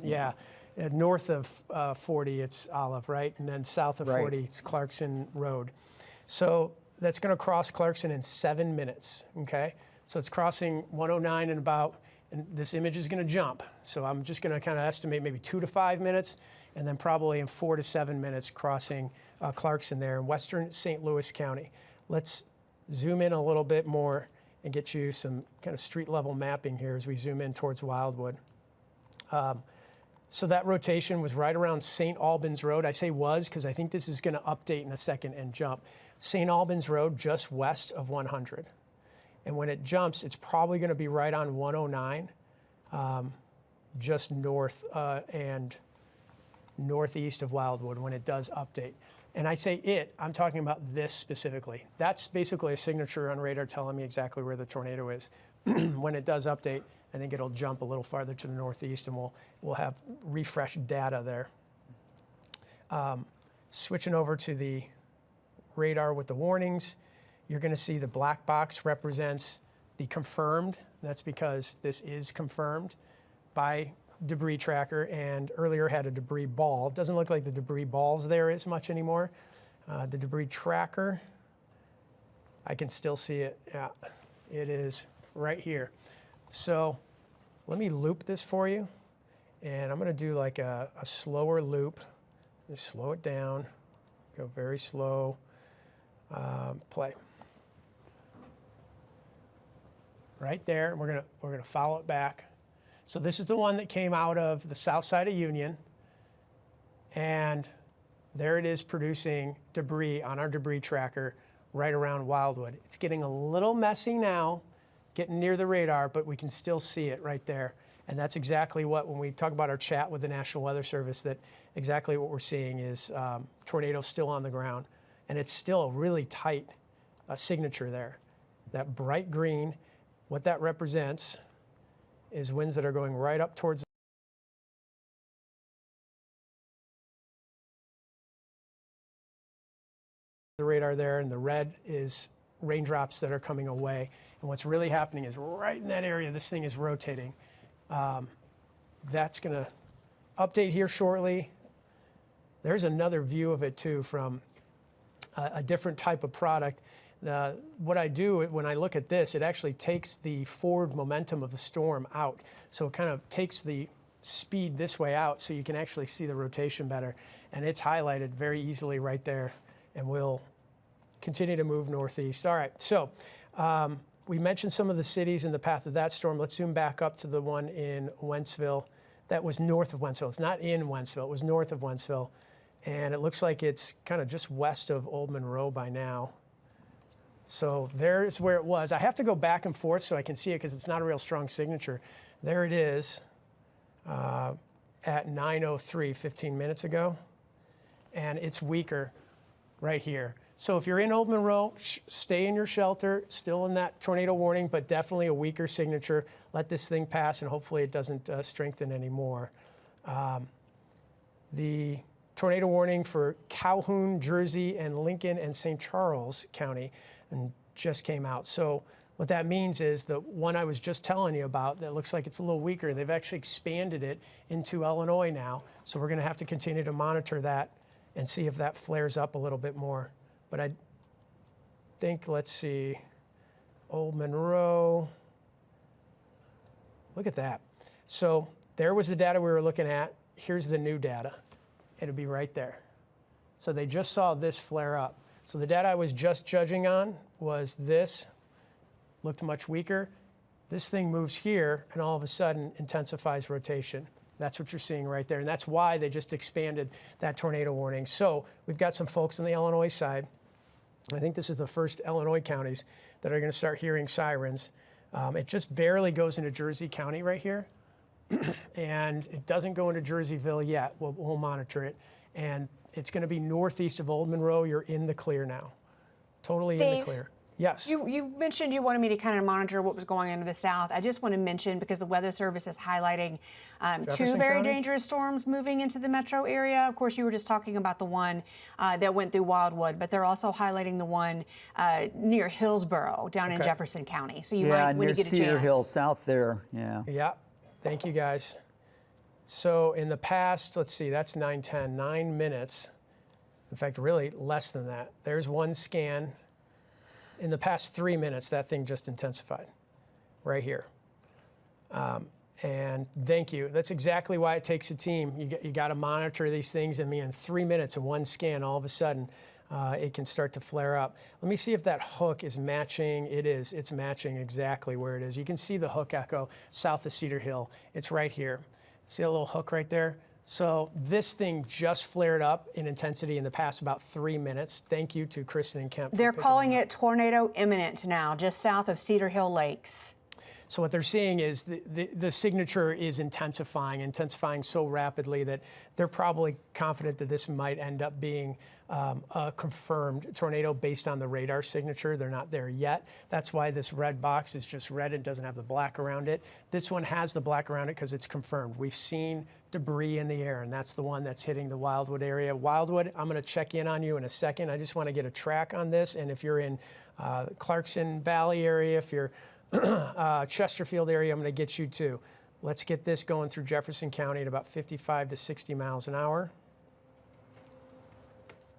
Yeah, north of 40, it's Olive, right? And then south of 40, it's Clarkson Road. So that's going to cross Clarkson in 7 minutes, okay? So it's crossing 109 in about, and this image is going to jump. So I'm just going to kind of estimate maybe 2 to 5 minutes, and then probably in 4 to 7 minutes crossing Clarkson there in western St. Louis County. Let's zoom in a little bit more and get you some kind of street level mapping here as we zoom in towards Wildwood. So that rotation was right around St. Albans Road. I say was because I think this is going to update in a second and jump. St. Albans Road just west of 100. And when it jumps, it's probably going to be right on 109, just north and northeast of Wildwood when it does update. And I say I'm talking about this specifically. That's basically a signature on radar telling me exactly where the tornado is. When it does update, I think it'll jump a little farther to the northeast, and we'll have refreshed data there. Switching over to the radar with the warnings, you're going to see the black box represents the confirmed. That's because this is confirmed by debris tracker, and earlier had a debris ball. It doesn't look like the debris ball's there as much anymore. The debris tracker, I can still see it. Yeah, it is right here. So let me loop this for you, and I'm going to do like a slower loop. Just slow it down, go very slow, play. Right there, we're gonna follow it back. So this is the one that came out of the south side of Union, and there it is producing debris on our debris tracker right around Wildwood. It's getting a little messy now, getting near the radar, but we can still see it right there. And that's exactly what, when we talk about our chat with the National Weather Service, that exactly what we're seeing is tornadoes still on the ground. And it's still a really tight signature there. That bright green, what that represents is winds that are going right up towards the radar there, and the red is raindrops that are coming away. And what's really happening is right in that area, this thing is rotating. That's going to update here shortly. There's another view of it too from a different type of product. What I do when I look at this, it actually takes the forward momentum of the storm out. So it kind of takes the speed this way out so you can actually see the rotation better. And it's highlighted very easily right there. And we'll continue to move northeast. All right, so we mentioned some of the cities in the path of that storm. Let's zoom back up to the one in Wentzville. That was north of Wentzville. It's not in Wentzville, it was north of Wentzville. And it looks like it's kind of just west of Old Monroe by now. So there's where it was. I have to go back and forth so I can see it because it's not a real strong signature. There it is at 9:03, 15 minutes ago. And it's weaker right here. So if you're in Old Monroe, stay in your shelter, still in that tornado warning, but definitely a weaker signature. Let this thing pass, and hopefully it doesn't strengthen anymore. The tornado warning for Calhoun, Jersey, and Lincoln and St. Charles County and just came out. So what that means is the one I was just telling you about that looks like it's a little weaker, they've actually expanded it into Illinois now. So we're going to have to continue to monitor that and see if that flares up a little bit more. But I think, let's see, Old Monroe, look at that. So there was the data we were looking at. Here's the new data. It'll be right there. So they just saw this flare up. So the data I was just judging on was this, looked much weaker. This thing moves here and all of a sudden intensifies rotation. That's what you're seeing right there. And that's why they just expanded that tornado warning. So we've got some folks on the Illinois side. I think this is the first Illinois counties that are going to start hearing sirens. It just barely goes into Jersey County right here. And it doesn't go into Jerseyville yet. We'll monitor it. And it's going to be northeast of Old Monroe. You're in the clear now. Totally Steve, in the clear. Yes. You mentioned you wanted me to kind of monitor what was going on to the south. I just want to mention, because the Weather Service is highlighting two very dangerous storms moving into the metro area. Of course, you were just talking about the one that went through Wildwood, but they're also highlighting the one near Hillsborough down in Jefferson County. So you might, when you get a chance. Cedar Hill, south there, yeah. Yeah. Thank you, guys. So in the past, let's see, that's 9:10, 9 minutes. In fact, really less than that. There's one scan. In the past 3 minutes, that thing just intensified right here. And thank you. That's exactly why it takes a team. You got to monitor these things. I mean, in 3 minutes of one scan, all of a sudden, it can start to flare up. Let me see if that hook is matching. It is. It's matching exactly where it is. You can see the hook echo south of Cedar Hill. It's right here. See a little hook right there? So this thing just flared up in intensity in the past about 3 minutes. Thank you to Kristen and Kemp. They're calling it tornado imminent now, just south of Cedar Hill Lakes. So what they're seeing is the signature is intensifying so rapidly that they're probably confident that this might end up being a confirmed tornado based on the radar signature. They're not there yet. That's why this red box is just red. It doesn't have the black around it. This one has the black around it because it's confirmed. We've seen debris in the air, and that's the one that's hitting the Wildwood area. Wildwood, I'm going to check in on you in a second. I just want to get a track on this. And if you're in Clarkson Valley area, if you're Chesterfield area, I'm going to get you too. Let's get this going through Jefferson County at about 55 to 60 miles an hour.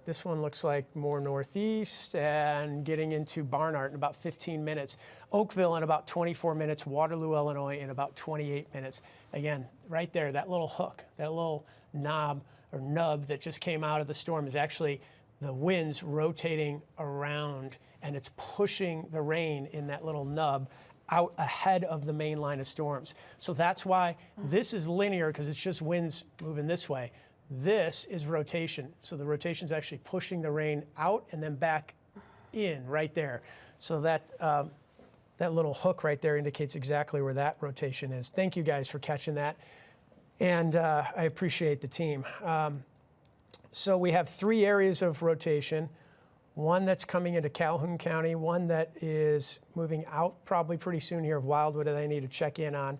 This one looks like more northeast and getting into Barnard in about 15 minutes. Oakville in about 24 minutes. Waterloo, Illinois in about 28 minutes. Again, right there, that little hook, that little knob or nub that just came out of the storm is actually the winds rotating around, and it's pushing the rain in that little nub out ahead of the main line of storms. So that's why this is linear, because it's just winds moving this way. This is rotation. So the rotation is actually pushing the rain out and then back in right there. So that that little hook right there indicates exactly where that rotation is. Thank you guys for catching that. And I appreciate the team. So we have 3 areas of rotation. One that's coming into Calhoun County, one that is moving out probably pretty soon here of Wildwood that I need to check in on,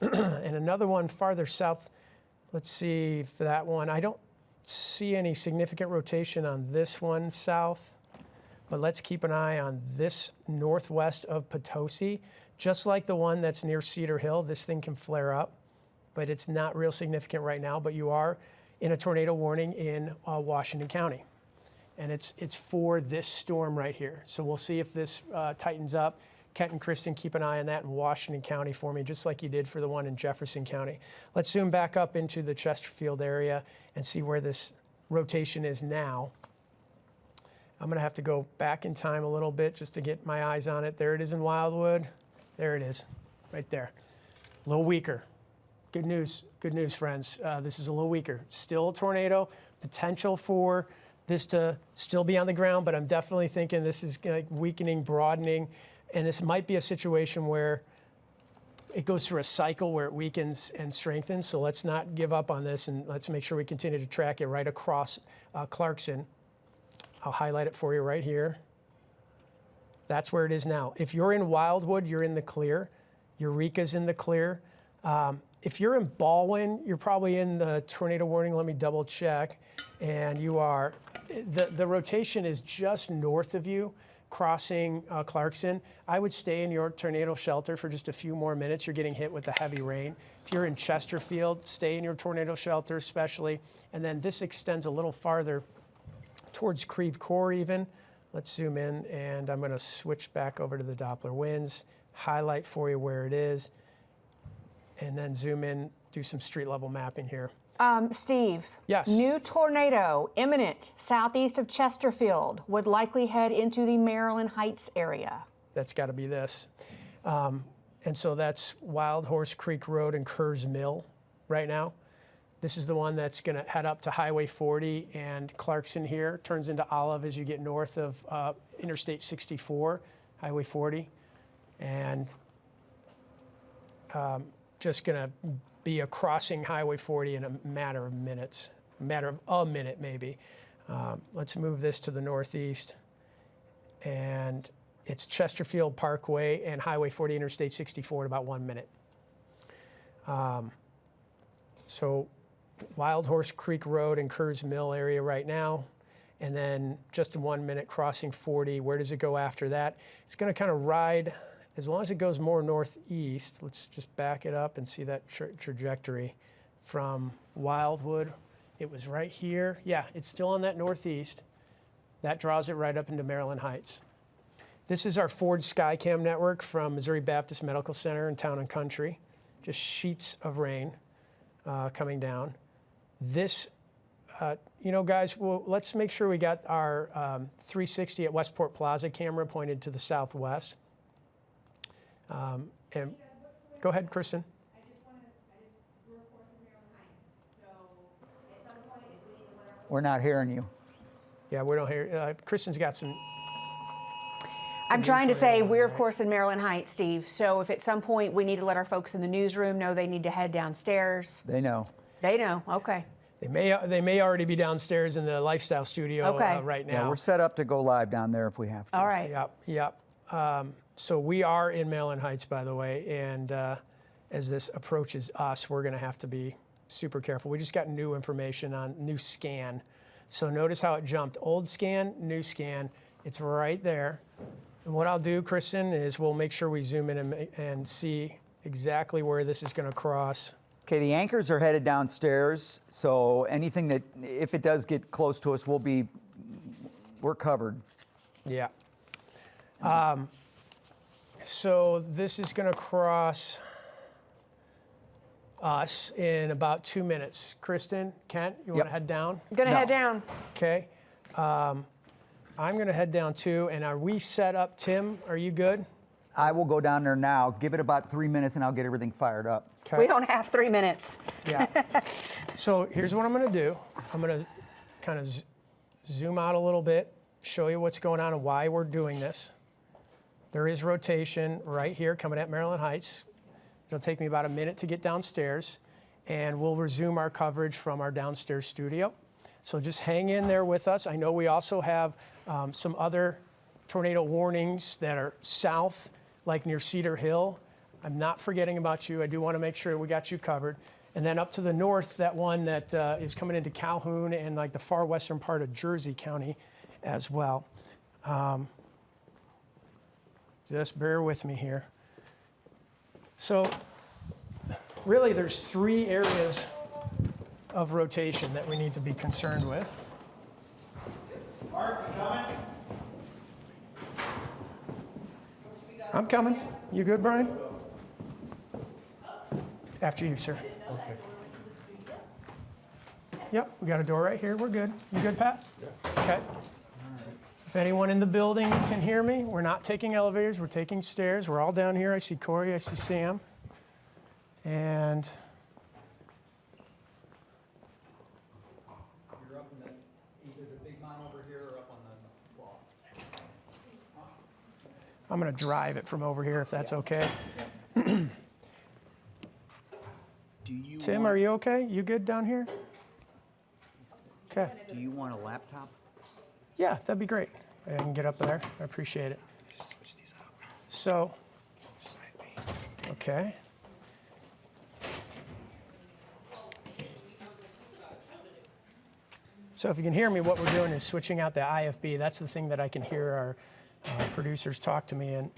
and another one farther south. Let's see for that one. I don't see any significant rotation on this one south, but let's keep an eye on this northwest of Potosi. Just like the one that's near Cedar Hill, this thing can flare up, but it's not real significant right now. But you are in a tornado warning in Washington County. And it's for this storm right here. So we'll see if this tightens up. Kent and Kristen, keep an eye on that in Washington County for me, just like you did for the one in Jefferson County. Let's zoom back up into the Chesterfield area and see where this rotation is now. I'm going to have to go back in time a little bit just to get my eyes on it. There it is in Wildwood. There it is, right there. A little weaker. Good news, friends. This is a little weaker. Still a tornado, potential for this to still be on the ground, but I'm definitely thinking this is like weakening, broadening, and this might be a situation where it goes through a cycle where it weakens and strengthens. So let's not give up on this, and let's make sure we continue to track it right across Clarkson. I'll highlight it for you right here. That's where it is now. If you're in Wildwood, you're in the clear. Eureka's in the clear. If you're in Baldwin, you're probably in the tornado warning. Let me double check. And you are, the rotation is just north of you, crossing Clarkson. I would stay in your tornado shelter for just a few more minutes. You're getting hit with the heavy rain. If you're in Chesterfield, stay in your tornado shelter especially. And then this extends a little farther towards Creve Coeur even. Let's zoom in, and I'm going to switch back over to the Doppler winds, highlight for you where it is, and then zoom in, do some street level mapping here. Steve. Yes. New tornado imminent southeast of Chesterfield, would likely head into the Maryland Heights area. That's got to be this. And so that's Wild Horse Creek Road and Kerrs Mill right now. This is the one that's going to head up to Highway 40 and Clarkson here, turns into Olive as you get north of Interstate 64, Highway 40. And just going to be a crossing Highway 40 in a matter of minutes, a matter of a minute maybe. Let's move this to the northeast. And it's Chesterfield Parkway and Highway 40 Interstate 64 in about 1 minute. So Wild Horse Creek Road and Kerrs Mill area right now. And then just in 1 minute crossing 40. Where does it go after that? It's going to kind of ride, as long as it goes more northeast. Let's just back it up and see that trajectory. from Wildwood. It was right here. Yeah, it's still on that northeast. That draws it right up into Maryland Heights. This is our Ford Skycam network from Missouri Baptist Medical Center in Town and Country. Just sheets of rain coming down. This, guys, well, let's make sure we got our 360 at Westport Plaza camera pointed to the southwest. And go ahead, Kristen. We're not hearing you. Yeah, we don't hear. Kristen's got some. I'm trying to say we're, of course, in Maryland Heights, Steve. So if at some point we need to let our folks in the newsroom know they need to head downstairs. They know. They know. Okay. They may already be downstairs in the lifestyle studio right now. Yeah, we're set up to go live down there if we have to. All right. Yep. So we are in Maryland Heights, by the way, and as this approaches us, we're going to have to be super careful. We just got new information on new scan. So notice how it jumped. Old scan, new scan. It's right there. And what I'll do, Kristen, is we'll make sure we zoom in and see exactly where this is going to cross. Okay, the anchors are headed downstairs, so anything that, if it does get close to us, we're covered. Yeah. So this is going to cross us in about 2 minutes. Kristen, Kent, you want to head down? I'm going to head down. Okay. I'm going to head down too. And are we set up? Tim, are you good? I will go down there now. Give it about 3 minutes and I'll get everything fired up. Okay. We don't have 3 minutes. Yeah. So here's what I'm going to do. I'm going to kind of zoom out a little bit, show you what's going on and why we're doing this. There is rotation right here coming at Maryland Heights. It'll take me about a minute to get downstairs, and we'll resume our coverage from our downstairs studio. So just hang in there with us. I know we also have some other tornado warnings that are south, like near Cedar Hill. I'm not forgetting about you. I do want to make sure we got you covered. And then up to the north, that one that is coming into Calhoun and like the far western part of Jersey County as well. Just bear with me here. So really there's 3 areas of rotation that we need to be concerned with. Mark, you coming? I'm coming. You good, Brian? After you, sir. Okay. Yep, we got a door right here. We're good. You good, Pat? Yeah. Okay. If anyone in the building can hear me, we're not taking elevators, we're taking stairs. We're all down here. I see Corey, I see Sam. And You're up in either the big mount over here or up on the loft. I'm going to drive it from over here if that's okay. Tim, are you okay? You good down here? Okay. Do you want a laptop? Yeah, that'd be great. I can get up there. I appreciate it. So, okay. So if you can hear me, what we're doing is switching out the IFB. That's the thing that I can hear our producers talk to me in.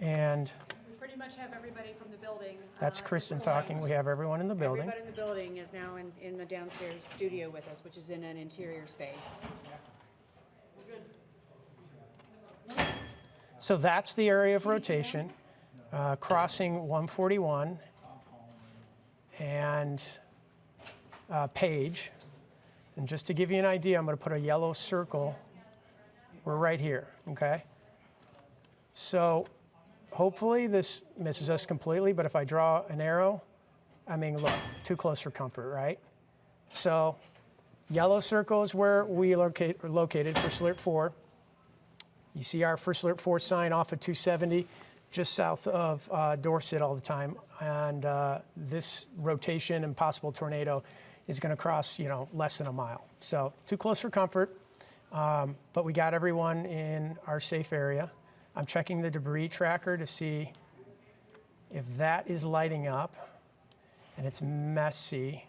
And We pretty much have everybody from the building. that's Kristen talking. We have everyone in the building. Everybody in the building is now in the downstairs studio with us, which is in an interior space. So that's the area of rotation, crossing 141 and Page. And just to give you an idea, I'm going to put a yellow circle. We're right here, okay? So hopefully this misses us completely, but if I draw an arrow, I mean, look, too close for comfort, right? So yellow circle is where we are located for Alert 4. You see our First Alert 4 sign off at 270, just south of Dorset all the time. And this rotation and possible tornado is going to cross, less than a mile. So too close for comfort, but we got everyone in our safe area. I'm checking the debris tracker to see if that is lighting up, and it's messy.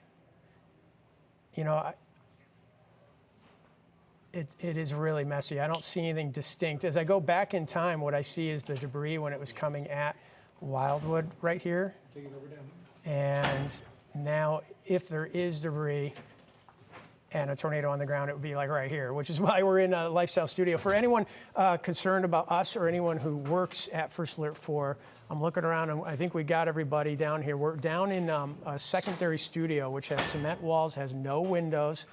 It is really messy. I don't see anything distinct. As I go back in time, what I see is the debris when it was coming at Wildwood right here. And Now, if there is debris and a tornado on the ground, it would be like right here, which is why we're in a lifestyle studio. For anyone concerned about us or anyone who works at First Alert 4, I'm looking around and I think we got everybody down here. We're down in a secondary studio, which has cement walls, has no windows.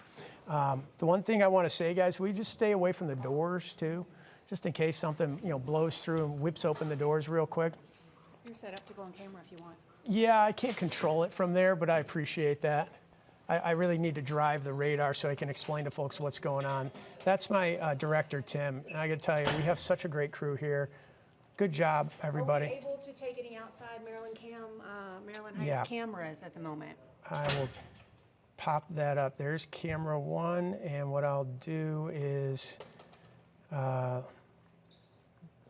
The one thing I want to say, guys, we just stay away from the doors too, just in case something blows through and whips open the doors real quick. You're set up to go on camera if you want. Yeah, I can't control it from there, but I appreciate that. I really need to drive the radar so I can explain to folks what's going on. That's my director, Tim. And I got to tell you, we have such a great crew here. Good job, everybody. Are we able to take any outside Maryland Heights cameras at the moment? I will pop that up. There's camera 1, and what I'll do is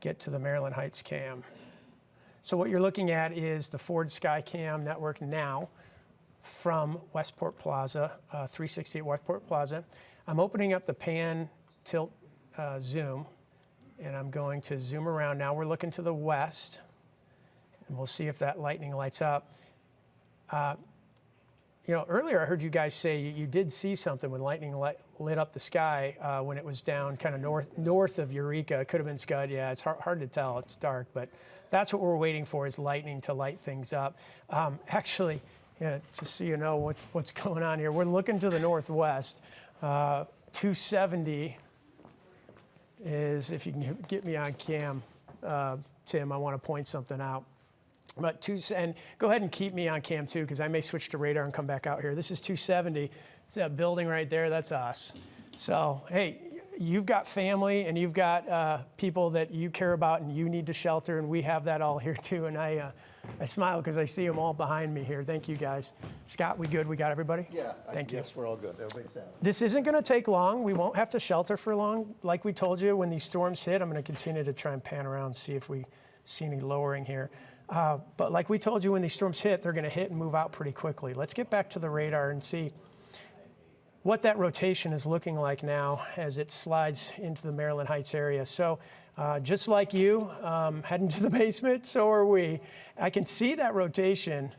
get to the Maryland Heights cam. So what you're looking at is the Ford Skycam network now from Westport Plaza, 368 Westport Plaza. I'm opening up the pan tilt zoom, and I'm going to zoom around. Now we're looking to the west, and we'll see if that lightning lights up. Earlier I heard you guys say you did see something when lightning lit up the sky when it was down kind of north of Eureka. It could have been Scud. Yeah, it's hard to tell. It's dark, but that's what we're waiting for, is lightning to light things up. Actually, just so you know what's going on here, we're looking to the northwest. 270 is, if you can get me on cam, Tim, I want to point something out. But and go ahead and keep me on cam too, because I may switch to radar and come back out here. This is 270. It's that building right there. That's us. So, hey, you've got family and you've got people that you care about and you need to shelter, and we have that all here too. And I smile because I see them all behind me here. Thank you, guys. Scott, we good? We got everybody? Yeah. Thank you. Yes, we're all good. Everybody's down. This isn't going to take long. We won't have to shelter for long. Like we told you, when these storms hit, I'm going to continue to try and pan around and see if we see any lowering here. But like we told you, when these storms hit, they're going to hit and move out pretty quickly. Let's get back to the radar and see what that rotation is looking like now as it slides into the Maryland Heights area. So just like you, heading to the basement, so are we. I can see that rotation,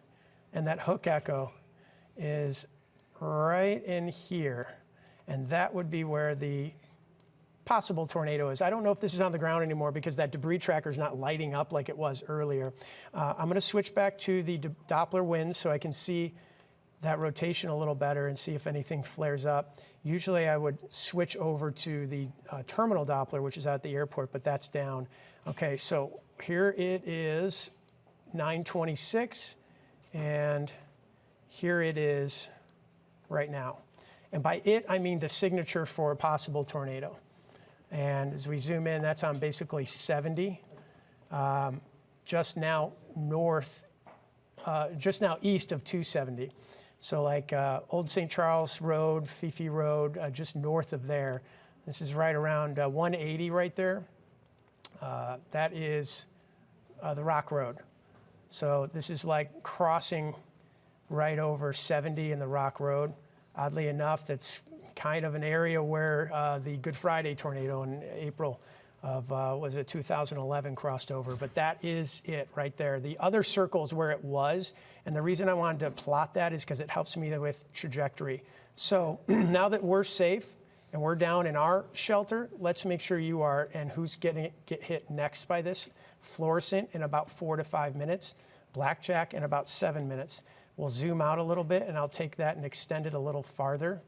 and that hook echo is right in here. And that would be where the possible tornado is. I don't know if this is on the ground anymore because that debris tracker is not lighting up like it was earlier. I'm going to switch back to the Doppler winds so I can see that rotation a little better and see if anything flares up. Usually I would switch over to the terminal Doppler, which is at the airport, but that's down. Okay, so here it is 9:26, and here it is right now. And by it, I mean the signature for a possible tornado. And as we zoom in, that's on basically 70, just now east of 270. So like Old St. Charles Road, Fifi Road, just north of there. This is right around 180 right there. That is the Rock Road. So this is like crossing right over 70 in the Rock Road. Oddly enough, that's kind of an area where the Good Friday tornado in April of, 2011 crossed over. But that is it right there. The other circle is where it was. And the reason I wanted to plot that is because it helps me with trajectory. So now that we're safe and we're down in our shelter, let's make sure you are. And who's get hit next by this? Fluorescent in about 4 to 5 minutes. Blackjack in about 7 minutes. We'll zoom out a little bit, and I'll take that and extend it a little farther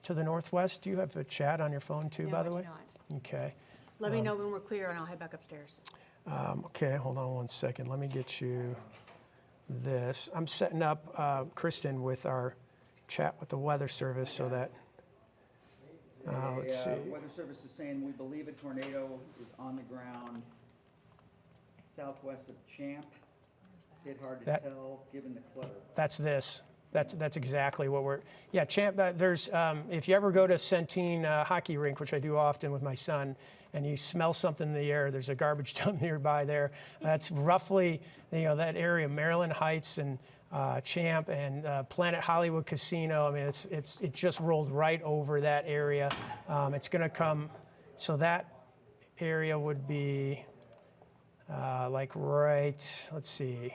to the northwest. Do you have a chat on your phone too, by the way? No, I do not. Okay. Let me know when we're clear, and I'll head back upstairs. Okay, hold on one second. Let me get you this. I'm setting up Kristen with our chat with the Weather Service so that, let's see. Weather Service is saying we believe a tornado is on the ground southwest of Champ. It's hard to tell given the clutter. That's this. That's exactly what we're. Yeah, Champ. There's if you ever go to Centene hockey rink, which I do often with my son, and you smell something in the air, there's a garbage dump nearby there. That's roughly that area, Maryland Heights and Champ and Planet Hollywood Casino. I mean, it just rolled right over that area. It's going to come. So that area would be like right. Let's see.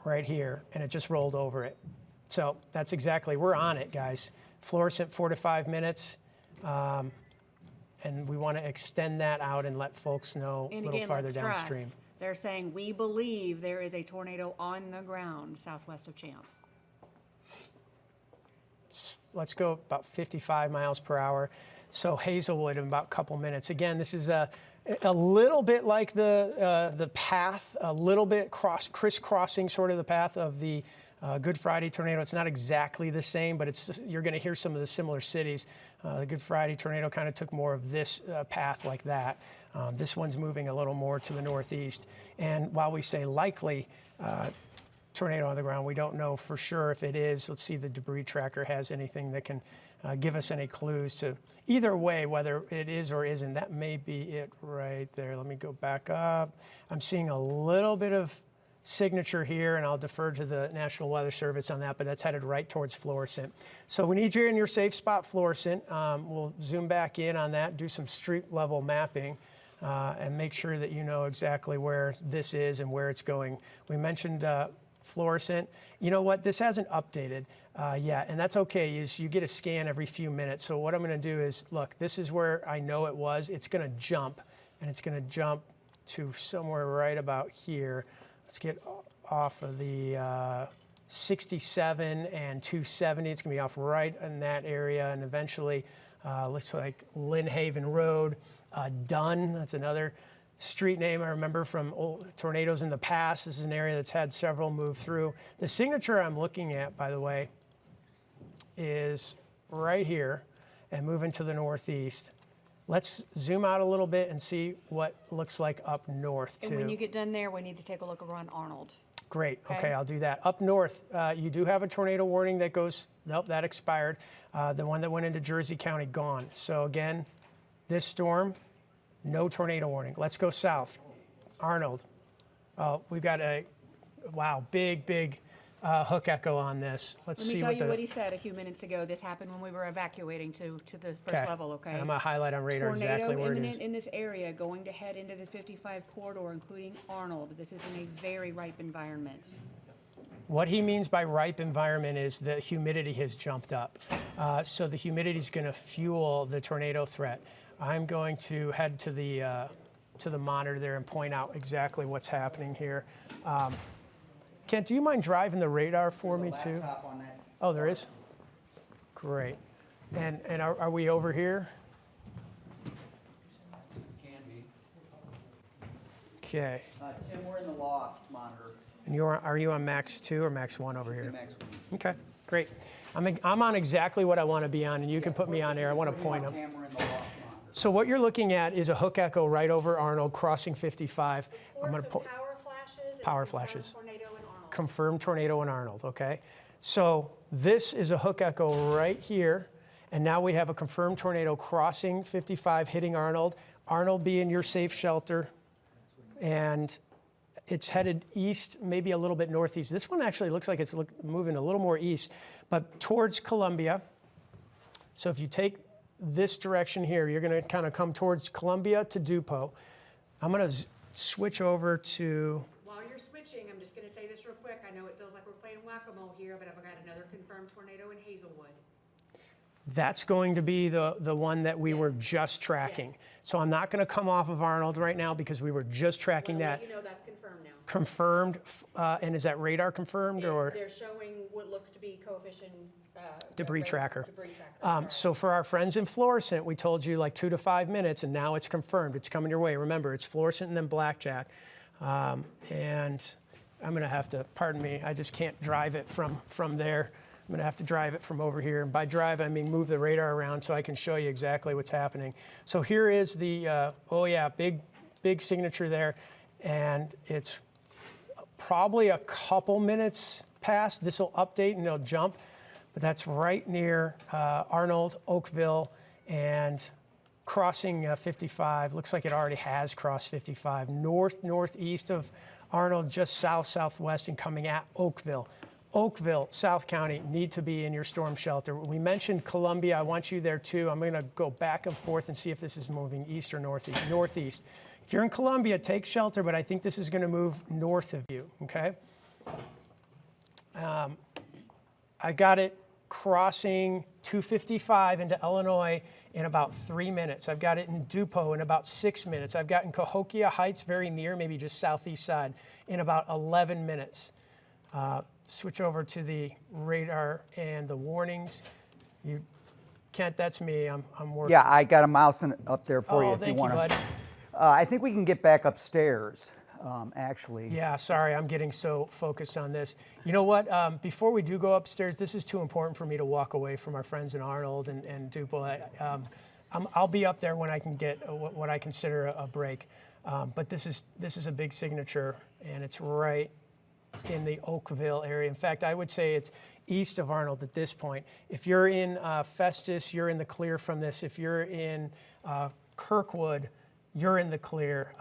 right here, and it just rolled over it. So that's exactly, we're on it, guys. Fluorescent 4 to 5 minutes. And we want to extend that out and let folks know a little farther downstream. They're saying, we believe there is a tornado on the ground southwest of Champ. Let's go about 55 miles per hour. So Hazelwood in about a couple minutes. Again, this is a little bit like the path, a little bit crisscrossing sort of the path of the Good Friday tornado. It's not exactly the same, but you're going to hear some of the similar cities. The Good Friday tornado kind of took more of this path like that. This one's moving a little more to the northeast. And while we say likely tornado on the ground, we don't know for sure if it is. Let's see if the debris tracker has anything that can give us any clues to either way, whether it is or isn't. That may be it right there. Let me go back up. I'm seeing a little bit of signature here, and I'll defer to the National Weather Service on that, but that's headed right towards Florissant. So we need you in your safe spot, Florissant. We'll zoom back in on that, do some street level mapping, and make sure that you know exactly where this is and where it's going. We mentioned Florissant. You know what? This hasn't updated yet, and that's okay. You get a scan every few minutes. So what I'm going to do is, look, this is where I know it was. It's going to jump, and it's going to jump to somewhere right about here. Let's get off of the 67 and 270. It's going to be off right in that area, and eventually looks like Lynn Haven Road. Dunn, that's another street name I remember from old tornadoes in the past. This is an area that's had several move through. The signature I'm looking at, by the way, is right here and moving to the northeast. Let's zoom out a little bit and see what looks like up north, too. And when you get done there, we need to take a look around Arnold. Great. Okay, I'll do that. Up north, you do have a tornado warning that goes, nope, that expired. The one that went into Jersey County, gone. So again, this storm, no tornado warning. Let's go south. Arnold. We've got a, wow, big hook echo on this. Let's see Let me tell you what he said a few minutes ago. This happened when we were evacuating to the first level, okay? And I'm going to highlight on radar exactly where it is. Tornado imminent in this area, going to head into the 55 corridor, including Arnold. This is in a very ripe environment. What he means by ripe environment is the humidity has jumped up. So the humidity is going to fuel the tornado threat. I'm going to head to the monitor there and point out exactly what's happening here. Kent, do you mind driving the radar for me too? On that. Oh, there is? Great. And are we over here? Can be. Okay. Tim, we're in the loft monitor. And are you on max 2 or max 1 over here? Max 1. Okay, great. I'm on exactly what I want to be on, and you can put me on there. I want to point them. Camera in the loft monitor. So what you're looking at is a hook echo right over Arnold, crossing 55. I'm going to put power flashes. Tornado in Arnold. Confirmed tornado in Arnold, okay? So this is a hook echo right here, and now we have a confirmed tornado crossing 55, hitting Arnold. Arnold being your safe shelter, and it's headed east, maybe a little bit northeast. This one actually looks like it's moving a little more east, but towards Columbia. So if you take this direction here, you're going to kind of come towards Columbia to Dupo. I'm going to switch over to... While you're switching, I'm just going to say this real quick. I know it feels like we're playing whack-a-mole here, but I've got another confirmed tornado in Hazelwood. That's going to be the one that we were just tracking. Yes. So I'm not going to come off of Arnold right now because we were just tracking that. Let you know that's confirmed now. Confirmed, and is that radar confirmed or? They're showing what looks to be coefficient Debris tracker. Debris tracker. So for our friends in Florissant, we told you like 2 to 5 minutes, and now it's confirmed. It's coming your way. Remember, it's Florissant and then Blackjack. And I'm going to have to, pardon me, I just can't drive it from there. I'm going to have to drive it from over here. And by drive, I mean move the radar around so I can show you exactly what's happening. So here is the, oh yeah, big signature there. And it's probably a couple minutes past. This will update and it'll jump. But that's right near Arnold, Oakville, and crossing 55. Looks like it already has crossed 55. Northeast of Arnold, just southwest, and coming at Oakville. Oakville, South County, need to be in your storm shelter. We mentioned Columbia. I want you there too. I'm going to go back and forth and see if this is moving east or northeast. Northeast. If you're in Columbia, take shelter, but I think this is going to move north of you, okay? I got it crossing 255 into Illinois in about 3 minutes. I've got it in Dupo in about 6 minutes. I've got in Cahokia Heights, very near, maybe just southeast side, in about 11 minutes. Switch over to the radar and the warnings. Kent, that's me. I'm working. Yeah, I got a mouse up there for you if you thank want you, to. bud. I think we can get back upstairs, actually. Yeah, sorry, I'm getting so focused on this. You know what? Before we do go upstairs, this is too important for me to walk away from our friends in Arnold and Dupo. I'll be up there when I can get what I consider a break. But this is a big signature, and it's right in the Oakville area. In fact, I would say it's east of Arnold at this point. If you're in Festus, you're in the clear from this. If you're in Kirkwood, you're in the clear.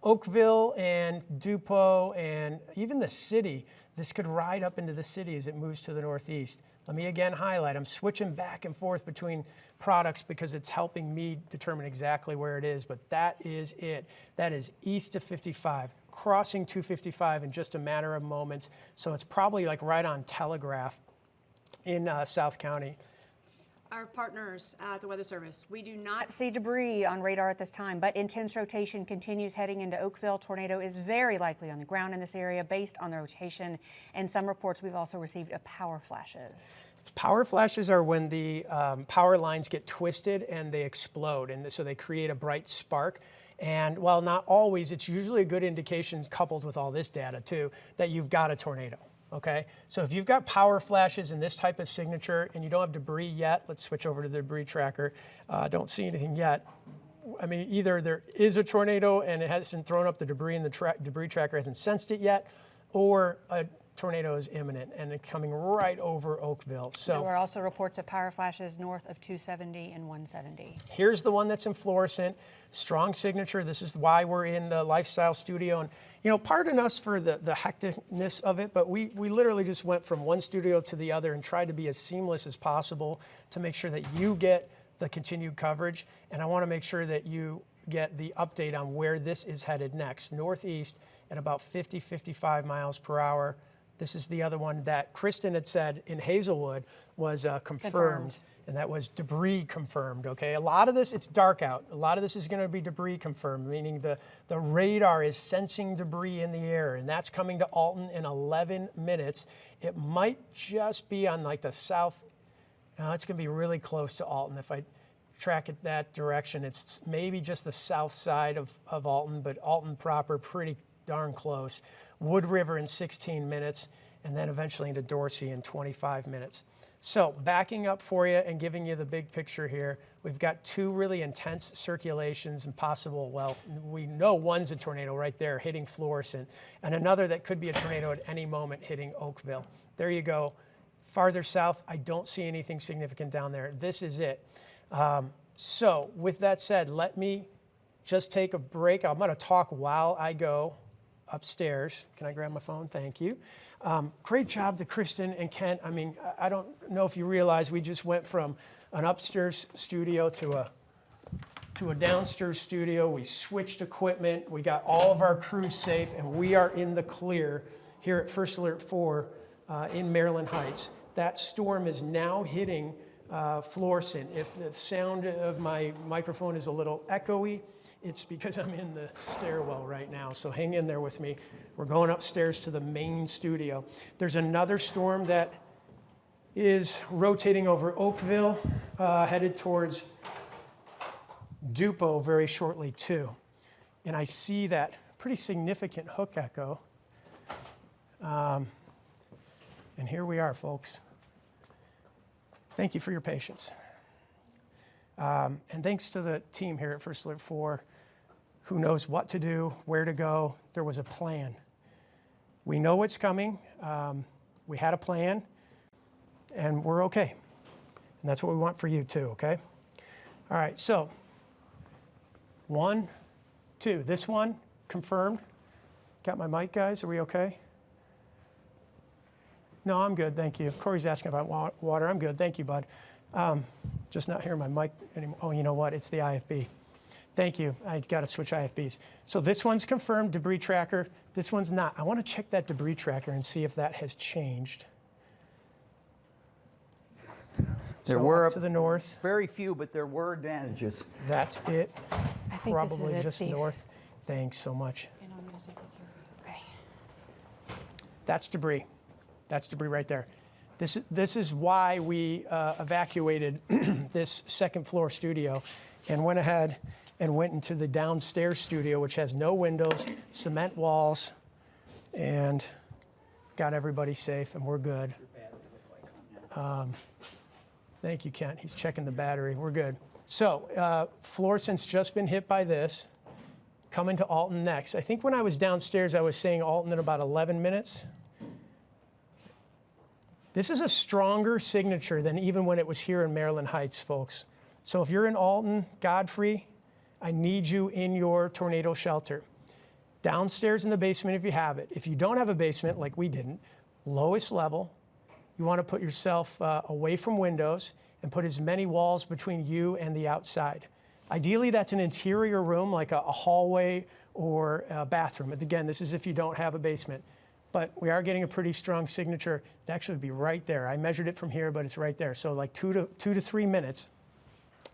Oakville and Dupo and even the city, this could ride up into the city as it moves to the northeast. Let me again highlight, I'm switching back and forth between products because it's helping me determine exactly where it is, but that is it. That is east of 55, crossing 255 in just a matter of moments. So it's probably like right on Telegraph in South County. Our partners at the Weather Service, we do not See debris on radar at this time, but intense rotation continues heading into Oakville. Tornado is very likely on the ground in this area based on the rotation. And some reports we've also received of power flashes. Power flashes are when the power lines get twisted and they explode, and so they create a bright spark. And while not always, it's usually a good indication, coupled with all this data too, that you've got a tornado. Okay, so if you've got power flashes in this type of signature and you don't have debris yet, let's switch over to the debris tracker. Don't see anything yet. I mean, either there is a tornado and it hasn't thrown up the debris and the debris tracker hasn't sensed it yet, or a tornado is imminent and it's coming right over Oakville. So There were also reports of power flashes north of 270 and 170. here's the one that's in fluorescent, strong signature. This is why we're in the lifestyle studio. And, you know, pardon us for the hecticness of it, but we literally just went from one studio to the other and tried to be as seamless as possible to make sure that you get the continued coverage. And I want to make sure that you get the update on where this is headed next. Northeast at about 50, 55 miles per hour. This is the other one that Kristen had said in Hazelwood was confirmed, and that was debris confirmed, okay? A lot of this, it's dark out. A lot of this is gonna be debris confirmed, meaning the radar is sensing debris in the air, and that's coming to Alton in 11 minutes. It might just be on like the south, it's gonna be really close to Alton. If I track it that direction, it's maybe just the south side of Alton, but Alton proper, pretty darn close. Wood River in 16 minutes, and then eventually into Dorsey in 25 minutes. So backing up for you and giving you the big picture here, we've got two really intense circulations and possible, well, we know one's a tornado right there hitting Florissant, and another that could be a tornado at any moment hitting Oakville. There you go. Farther south, I don't see anything significant down there. This is it. So with that said, let me just take a break. I'm going to talk while I go upstairs. Can I grab my phone? Thank you. Great job to Kristen and Kent. I mean, I don't know if you realize we just went from an upstairs studio to a downstairs studio. We switched equipment. We got all of our crews safe, and we are in the clear here at First Alert 4 in Maryland Heights. That storm is now hitting Florissant. If the sound of my microphone is a little echoey, it's because I'm in the stairwell right now, so hang in there with me. We're going upstairs to the main studio. There's another storm that is rotating over Oakville, headed towards Dupo very shortly too. And I see that pretty significant hook echo. And here we are, folks. Thank you for your patience. And thanks to the team here at First Alert 4, who knows what to do, where to go. There was a plan. We know what's coming. We had a plan, and we're okay. And that's what we want for you too, okay? All right, so 1, 2. This one, confirmed. Got my mic, guys? Are we okay? No, I'm good, thank you. Corey's asking about water. I'm good, thank you, bud. Just not hearing my mic anymore. Oh, you know what? It's the IFB. Thank you. I got to switch IFBs. So this one's confirmed, debris tracker. This one's not. I want to check that debris tracker and see if that has changed. There were up to the north. very few, but there were advantages. That's it. I think Probably this is it, just Steve. north. Thanks so much. And I'm gonna zip this here. Okay. That's debris. That's debris right there. This is why we evacuated this second floor studio and went ahead and went into the downstairs studio, which has no windows, cement walls, and got everybody safe, and we're good. Thank you, Kent. He's checking the battery. We're good. So Florissant's just been hit by this. Coming to Alton next. I think when I was downstairs, I was saying Alton in about 11 minutes. This is a stronger signature than even when it was here in Maryland Heights, folks. So if you're in Alton, Godfrey, I need you in your tornado shelter. Downstairs in the basement if you have it. If you don't have a basement, like we didn't, lowest level, you want to put yourself away from windows and put as many walls between you and the outside. Ideally, that's an interior room like a hallway or a bathroom. And again, this is if you don't have a basement. But we are getting a pretty strong signature. It actually would be right there. I measured it from here, but it's right there. So like 2 to 3 minutes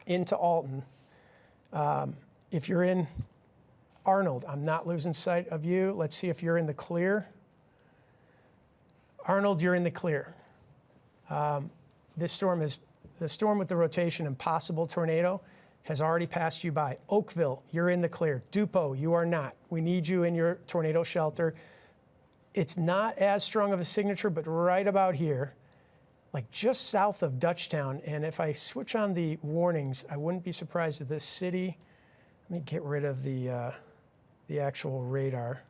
into Alton. If you're in Arnold, I'm not losing sight of you. Let's see if you're in the clear. Arnold, you're in the clear. This storm is the storm with the rotation and possible tornado has already passed you by. Oakville, you're in the clear. Dupo, you are not. We need you in your tornado shelter. It's not as strong of a signature, but right about here, like just south of Dutchtown. And if I switch on the warnings, I wouldn't be surprised if this city, let me get rid of the actual radar.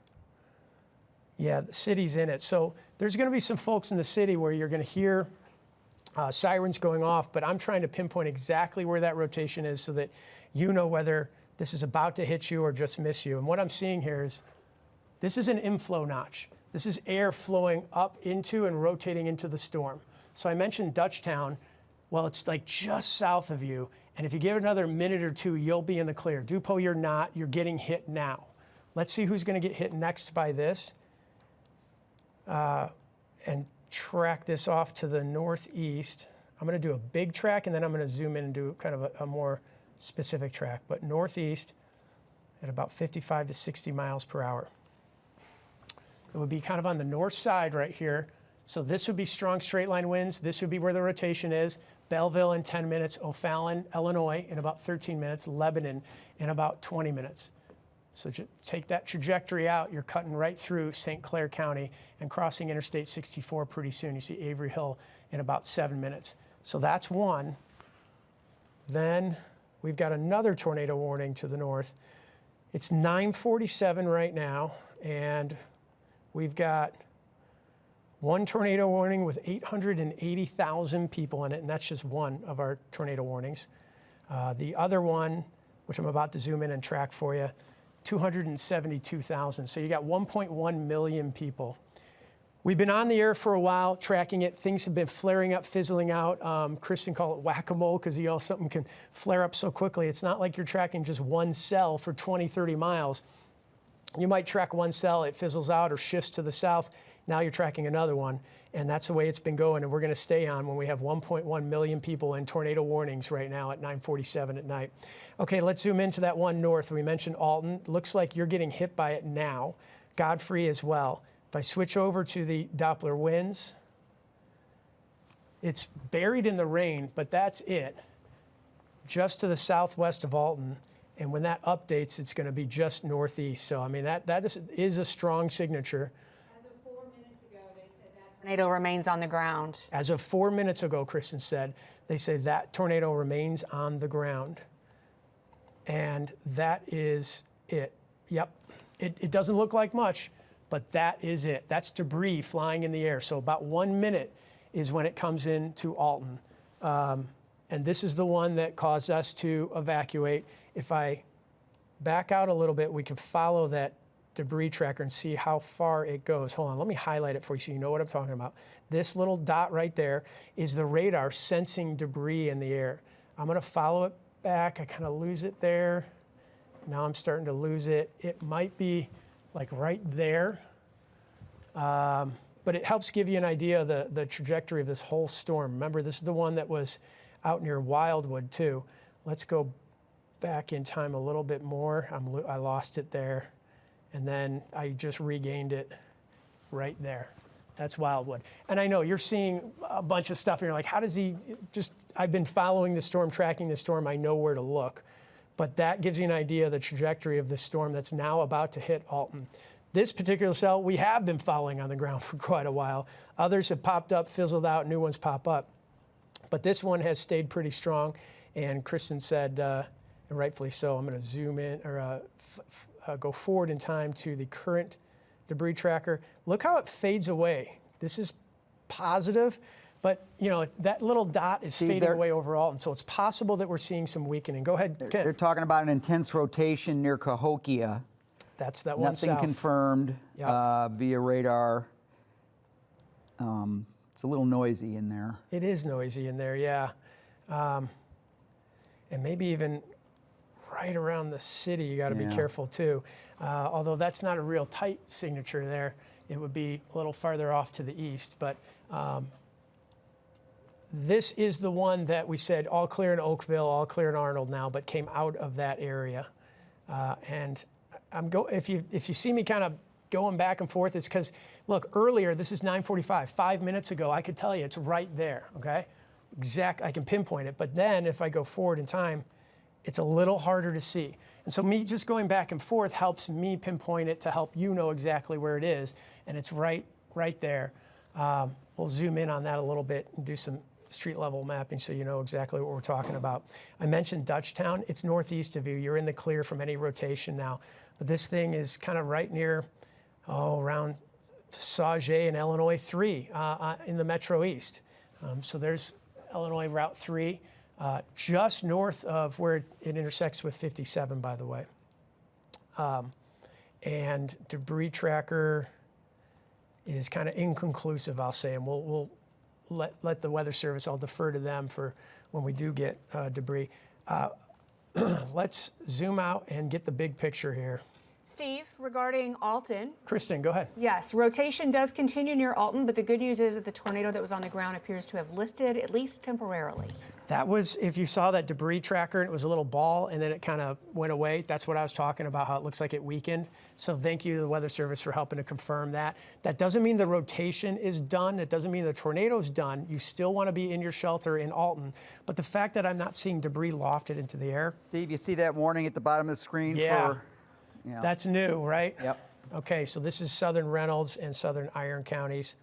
Yeah, the city's in it. So there's going to be some folks in the city where you're going to hear sirens going off, but I'm trying to pinpoint exactly where that rotation is so that you know whether this is about to hit you or just miss you. And what I'm seeing here is this is an inflow notch. This is air flowing up into and rotating into the storm. So I mentioned Dutchtown. Well, it's like just south of you. And if you give it another minute or two, you'll be in the clear. Dupo, you're not. You're getting hit now. Let's see who's going to get hit next by this. And track this off to the northeast. I'm going to do a big track, and then I'm going to zoom in and do kind of a more specific track. But northeast at about 55 to 60 miles per hour. It would be kind of on the north side right here. So this would be strong straight line winds. This would be where the rotation is. Belleville in 10 minutes, O'Fallon, Illinois in about 13 minutes, Lebanon in about 20 minutes. So take that trajectory out, you're cutting right through St. Clair County and crossing Interstate 64 pretty soon. You see Avery Hill in about 7 minutes. So that's one. Then we've got another tornado warning to the north. It's 9:47 right now, and we've got one tornado warning with 880,000 people in it, and that's just one of our tornado warnings. The other one, which I'm about to zoom in and track for you, 272,000. So you got 1.1 million people. We've been on the air for a while, tracking it. Things have been flaring up, fizzling out. Kristen called it whack-a-mole because something can flare up so quickly. It's not like you're tracking just one cell for 20, 30 miles. You might track one cell, it fizzles out or shifts to the south. Now you're tracking another one, and that's the way it's been going, and we're going to stay on when we have 1.1 million people in tornado warnings right now at 9:47 at night. Okay, let's zoom into that one north. We mentioned Alton. Looks like you're getting hit by it now. Godfrey as well. If I switch over to the Doppler winds, it's buried in the rain, but that's it. Just to the southwest of Alton. And when that updates, it's going to be just northeast. So, I mean, that is a strong signature. As of 4 minutes ago, they said that Tornado remains on the ground. As of 4 minutes ago, Kristen said, they say that tornado remains on the ground. And that is it. Yep. It doesn't look like much, but that is it. That's debris flying in the air. So about 1 minute is when it comes into Alton. And this is the one that caused us to evacuate. If I back out a little bit, we can follow that debris tracker and see how far it goes. Hold on, let me highlight it for you so you know what I'm talking about. This little dot right there is the radar sensing debris in the air. I'm going to follow it back. I kind of lose it there. Now I'm starting to lose it. It might be like right there. But it helps give you an idea of the trajectory of this whole storm. Remember, this is the one that was out near Wildwood too. Let's go back in time a little bit more. I lost it there. And then I just regained it right there. That's Wildwood. And I know you're seeing a bunch of stuff and you're like, how does he just, I've been following the storm, tracking the storm. I know where to look. But that gives you an idea of the trajectory of the storm that's now about to hit Alton. This particular cell we have been following on the ground for quite a while. Others have popped up, fizzled out, new ones pop up. But this one has stayed pretty strong. And Kristen said, and rightfully so, I'm going to zoom in or go forward in time to the current debris tracker. Look how it fades away. This is positive, but you know that little dot is fading away overall, and so it's possible that we're seeing some weakening. Go ahead, Ken. They're talking about an intense rotation near Cahokia. That's that one Nothing south. confirmed Yep. via radar. It's a little noisy in there. It is noisy in there, yeah. And maybe even right around the city, you got to be careful too. Although that's not a real tight signature there. It would be a little farther off to the east. But this is the one that we said all clear in Oakville, all clear in Arnold now, but came out of that area. And if you see me kind of going back and forth, it's because, look, earlier, this is 9:45. 5 minutes ago, I could tell you it's right there, okay? I can pinpoint it. But then if I go forward in time, it's a little harder to see. And so me just going back and forth helps me pinpoint it to help you know exactly where it is. And it's right there. We'll zoom in on that a little bit and do some street level mapping so you know exactly what we're talking about. I mentioned Dutchtown. It's northeast of you. You're in the clear from any rotation now. But this thing is kind of right near, around Sauget and Illinois 3 in the Metro East. So there's Illinois Route 3. Just north of where it intersects with 57, by the way. And debris tracker is kind of inconclusive, I'll say, and we'll let the Weather Service, I'll defer to them for when we do get debris. Let's zoom out and get the big picture here. Steve, regarding Alton. Kristen, go ahead. Yes, rotation does continue near Alton, but the good news is that the tornado that was on the ground appears to have lifted, at least temporarily. That was, if you saw that debris tracker, it was a little ball and then it kind of went away. That's what I was talking about, how it looks like it weakened. So thank you to the Weather Service for helping to confirm that. That doesn't mean the rotation is done. It doesn't mean the tornado's done. You still want to be in your shelter in Alton. But the fact that I'm not seeing debris lofted into the air. Steve, you see that warning at the bottom of the screen? Yeah. For, That's new, right? Yep. Okay, so this is southern Reynolds and southern Iron counties.